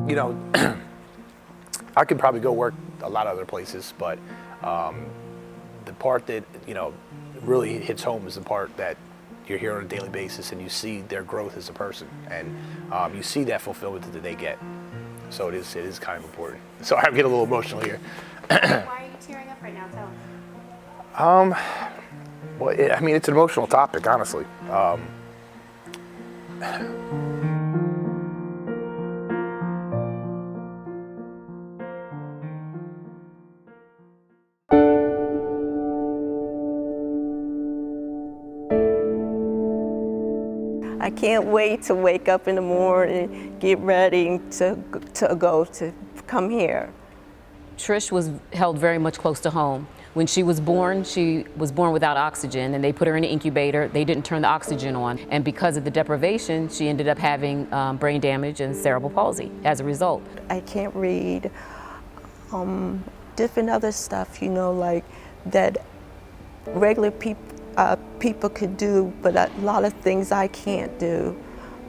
You know, I could probably go work a lot of other places, but the part that, you know, really hits home is the part that you're here on a daily basis and you see their growth as a person, and you see that fulfillment that they get. So it is kind of important. Sorry, I'm getting a little emotional here. Why are you tearing up right now? Tell us. Well, I mean, it's an emotional topic, honestly. I can't wait to wake up in the morning, get ready to come here. Trish was held very much close to home. When she was born without oxygen, and they put her in an incubator. They didn't turn the oxygen on, and because of the deprivation, she ended up having brain damage and cerebral palsy as a result. I can't read different other stuff, you know, like that regular people could do, but a lot of things I can't do,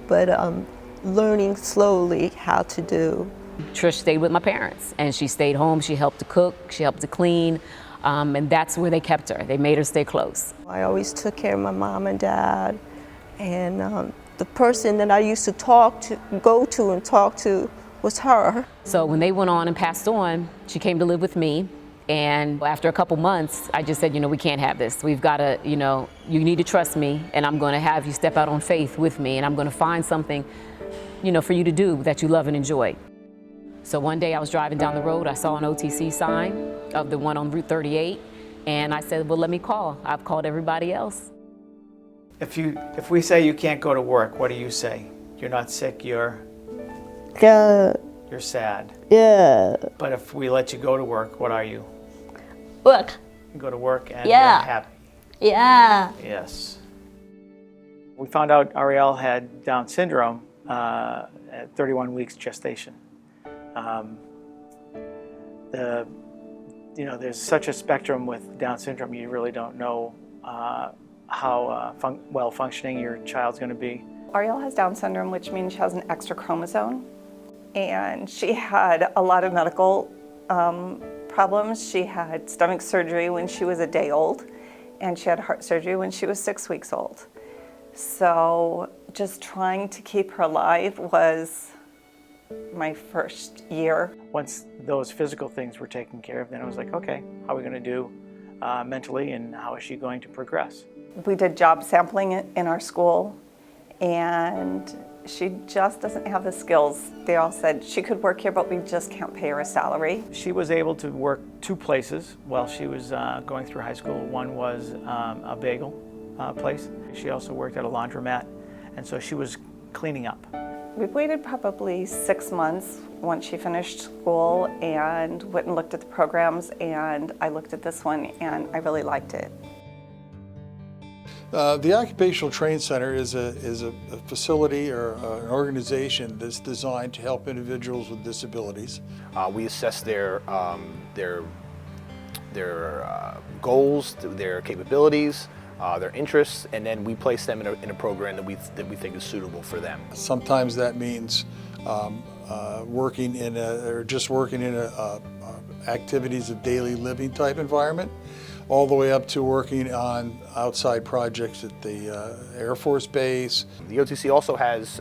but learning slowly how to do. Trish stayed with my parents, and she stayed home. She helped to cook, she helped to clean, and that's where they kept her. They made her stay close. I always took care of my mom and dad, and the person that I used to go to and talk to was her. So when they went on and passed on, she came to live with me. And after a couple months, I just said, you know, we can't have this. We've got to, you know, you need to trust me, and I'm going to have you step out on faith with me, and I'm going to find something, you know, for you to do that you love and enjoy. So one day I was driving down the road, I saw an OTC sign of the one on Route 38, and I said, well, let me call. I've called everybody else. If we say you can't go to work, what do you say? You're not sick, you're sad. Yeah. But if we let you go to work, what are you? Work. You go to work and Yeah. you're happy. Yeah. Yes. We found out Ariel had Down syndrome at 31 weeks gestation. You know, there's such a spectrum with Down syndrome. You really don't know how well functioning your child's going to be. Ariel has Down syndrome, which means she has an extra chromosome, and she had a lot of medical problems. She had stomach surgery when she was a day old, and she had heart surgery when she was 6 weeks old. So just trying to keep her alive was my first year. Once those physical things were taken care of, then I was like, okay, how are we going to do mentally, and how is she going to progress? We did job sampling in our school, and she just doesn't have the skills. They all said she could work here, but we just can't pay her a salary. She was able to work 2 places while she was going through high school. One was a bagel place. She also worked at a laundromat, and so she was cleaning up. We waited probably 6 months once she finished school and went and looked at the programs, and I looked at this one and I really liked it. The Occupational Training Center is a facility or an organization that's designed to help individuals with disabilities. We assess their goals, their capabilities, their interests, and then we place them in a program that we think is suitable for them. Sometimes that means working in activities of daily living type environment, all the way up to working on outside projects at the Air Force Base. The OTC also has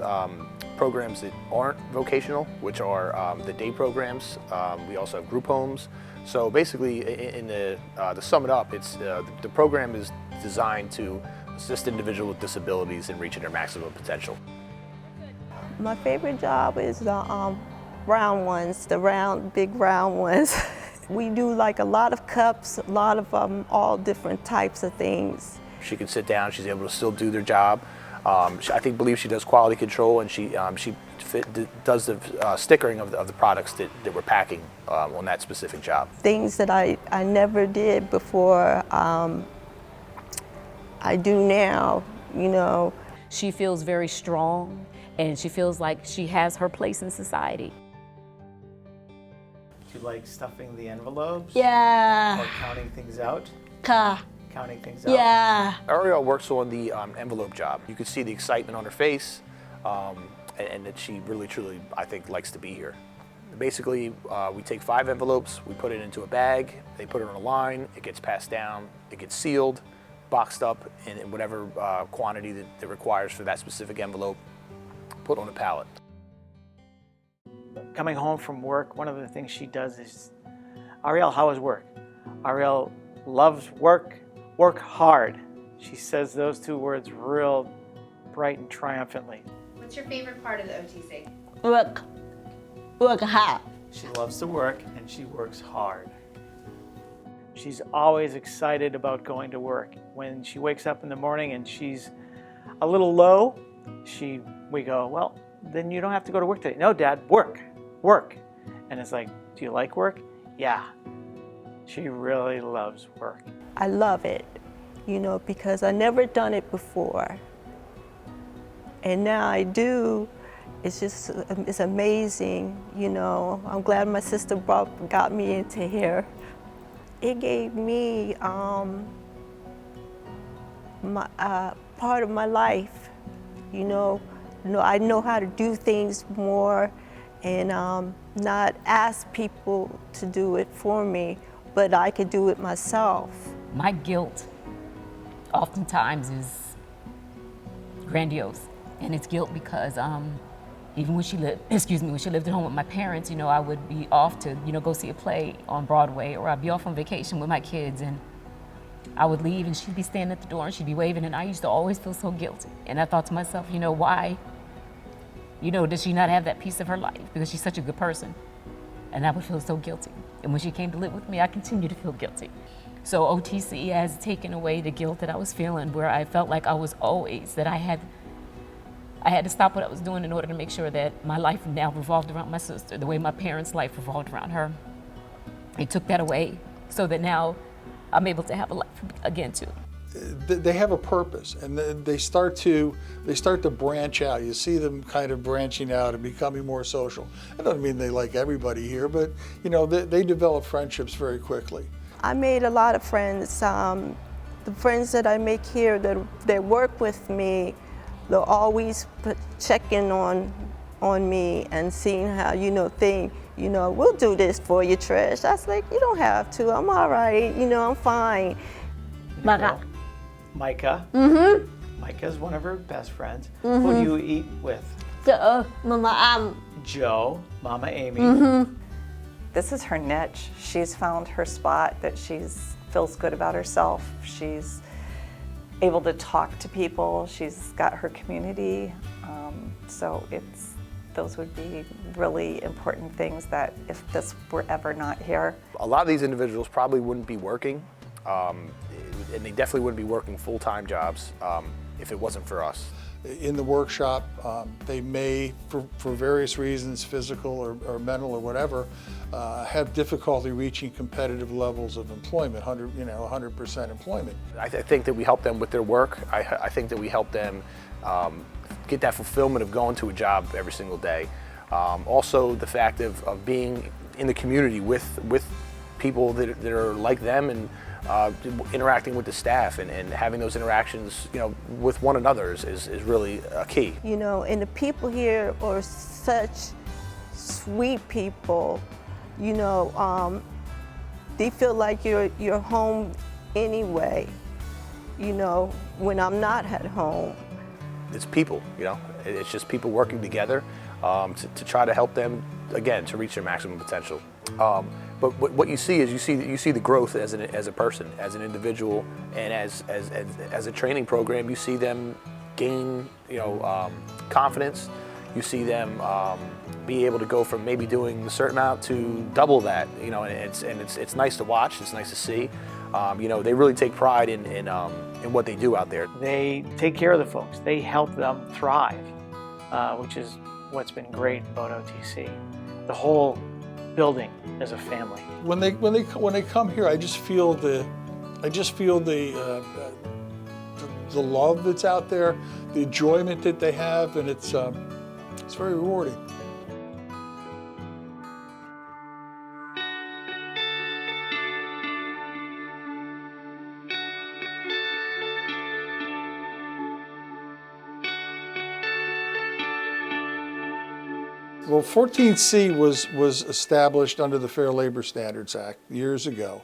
programs that aren't vocational, which are the day programs. We also have group homes. So basically, to sum it up, it's the program is designed to assist individuals with disabilities in reaching their maximum potential. My favorite job is the round ones, the big round ones. We do like a lot of cups, a lot of all different types of things. She can sit down, she's able to still do their job. I believe she does quality control, and she does the stickering of the products that we're packing on that specific job. Things that I never did before, I do now, you know. She feels very strong, and she feels like she has her place in society. Do you like stuffing the envelopes? Yeah. Or counting things out? Counting things out? Yeah. Ariel works on the envelope job. You can see the excitement on her face, and that she really, truly, I think, likes to be here. Basically, we take 5 envelopes, we put it into a bag, they put it on a line, it gets passed down, it gets sealed, boxed up in whatever quantity that it requires for that specific envelope, put on a pallet. Coming home from work, one of the things she does is, Ariel, how was work? Ariel loves work, work hard. She says those 2 words real bright and triumphantly. What's your favorite part of the OTC? Work hard. She loves to work and she works hard. She's always excited about going to work. When she wakes up in the morning and she's a little low, we go, well, then you don't have to go to work today. No, Dad, work. And it's like, do you like work? Yeah. She really loves work. I love it, because I never done it before. And now I do. It's amazing, I'm glad my sister got me into here. It gave me part of my life, I know how to do things more and not ask people to do it for me, but I could do it myself. My guilt oftentimes is grandiose, and it's guilt because even when she lived at home with my parents, I would be off to, go see a play on Broadway, or I'd be off on vacation with my kids, and I would leave and she'd be standing at the door and she'd be waving, and I used to always feel so guilty. And I thought to myself, why, does she not have that piece of her life? Because she's such a good person. And I would feel so guilty. And when she came to live with me, I continued to feel guilty. So OTC has taken away the guilt that I was feeling, where I felt like I was always, that I had to stop what I was doing in order to make sure that my life now revolved around my sister, the way my parents' life revolved around her. They took that away so that now I'm able to have a life again too. They have a purpose, and they start to branch out. You see them kind of branching out and becoming more social. That doesn't mean they like everybody here, but they develop friendships very quickly. I made a lot of friends. The friends that I make here that work with me, they'll always check in on me and seeing how, we'll do this for you, Trish. I was like, you don't have to. I'm all right. I'm fine. Micah. Mm-hmm. Micah's one of her best friends. Mm-hmm. Who do you eat with? Mama Joe, Mama Amy. Mm-hmm. This is her niche. She's found her spot that feels good about herself. She's able to talk to people. She's got her community. So those would be really important things that if this were ever not here. A lot of these individuals probably wouldn't be working, and they definitely wouldn't be working full-time jobs if it wasn't for us. In the workshop, they may, for various reasons, physical or mental or whatever, have difficulty reaching competitive levels of employment, 100% employment. I think that we help them with their work. I think that we help them get that fulfillment of going to a job every single day. Also, the fact of being in the community with people that are like them, and interacting with the staff and having those interactions, with one another is really a key. And the people here are such sweet people. They feel like you're home anyway. When I'm not at home. It's people, it's just people working together to try to help them, again, to reach their maximum potential. But what you see is you see the growth as a person, as an individual, and as a training program. You see them gain confidence. You see them be able to go from maybe doing a certain amount to double that. And it's nice to watch. It's nice to see. They really take pride in what they do out there. They take care of the folks. They help them thrive, which is what's been great about OTC. The whole building is a family. When they come here, I just feel the love that's out there, the enjoyment that they have, and it's very rewarding. Well, 14C was established under the Fair Labor Standards Act years ago.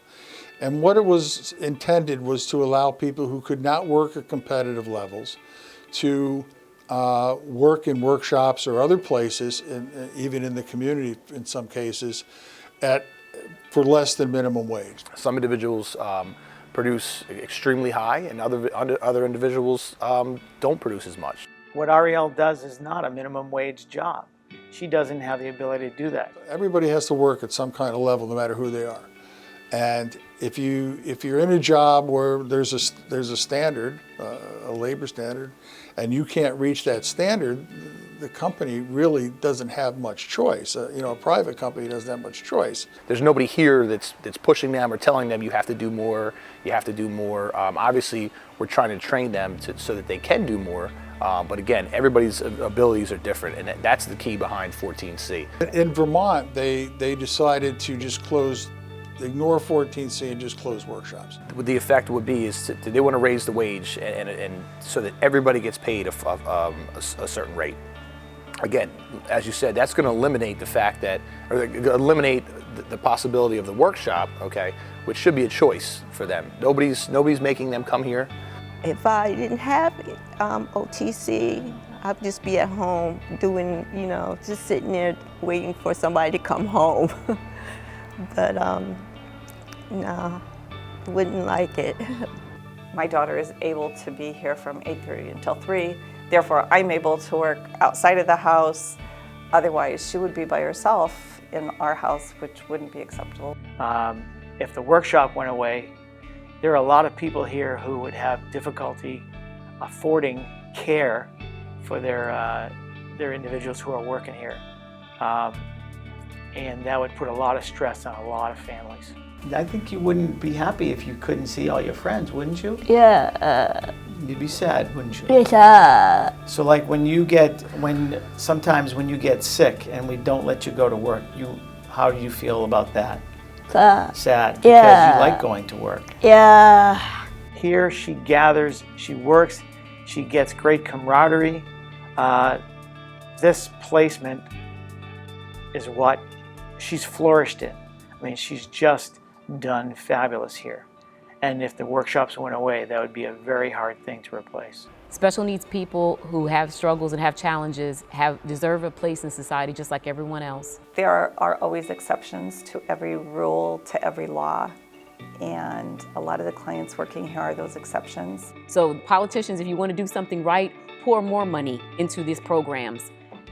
And what it was intended was to allow people who could not work at competitive levels to work in workshops or other places, even in the community in some cases, for less than minimum wage. Some individuals produce extremely high, and other individuals don't produce as much. What Ariel does is not a minimum wage job. She doesn't have the ability to do that. Everybody has to work at some kind of level, no matter who they are. And if you're in a job where there's a standard, a labor standard, and you can't reach that standard, the company really doesn't have much choice. A private company doesn't have much choice. There's nobody here that's pushing them or telling them you have to do more, you have to do more. Obviously, we're trying to train them so that they can do more. But again, everybody's abilities are different, and that's the key behind 14C. In Vermont, they decided to just ignore 14C and just close workshops. What the effect would be is they want to raise the wage and so that everybody gets paid a certain rate. Again, as you said, that's going to eliminate the fact that, or eliminate the possibility of the workshop, okay, which should be a choice for them. Nobody's making them come here. If I didn't have OTC, I'd just be at home doing, just sitting there waiting for somebody to come home. But no, wouldn't like it. My daughter is able to be here from 8:30 until 3. Therefore, I'm able to work outside of the house. Otherwise, she would be by herself in our house, which wouldn't be acceptable. If the workshop went away, there are a lot of people here who would have difficulty affording care for their individuals who are working here. And that would put a lot of stress on a lot of families. I think you wouldn't be happy if you couldn't see all your friends, wouldn't you? Yeah. You'd be sad, wouldn't you? Yeah. So like sometimes when you get sick and we don't let you go to work, how do you feel about that? Sad. Because you like going to work. Yeah. Here she gathers, she works, she gets great camaraderie. This placement is what she's flourished in. I mean, she's just done fabulous here. And if the workshops went away, that would be a very hard thing to replace. Special needs people who have struggles and have challenges deserve a place in society just like everyone else. There are always exceptions to every rule, to every law. And a lot of the clients working here are those exceptions. So politicians, if you want to do something right, pour more money into these programs.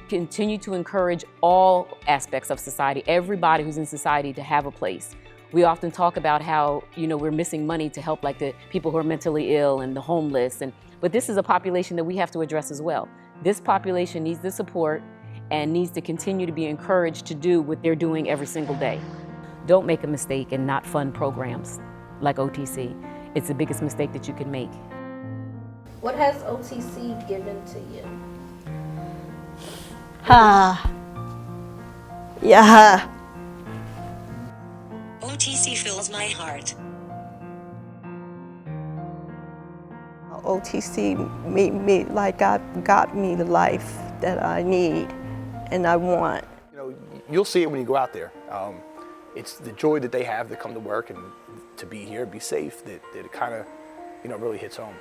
Continue to encourage all aspects of society, everybody who's in society to have a place. We often talk about how, we're missing money to help like the people who are mentally ill and the homeless, but this is a population that we have to address as well. This population needs the support and needs to continue to be encouraged to do what they're doing every single day. Don't make a mistake and not fund programs like OTC. It's the biggest mistake that you can make. What has OTC given to you? Yeah. OTC fills my heart. OTC made me got me the life that I need and I want. You'll see it when you go out there. It's the joy that they have to come to work and to be here, be safe, that it kind of, really hits home.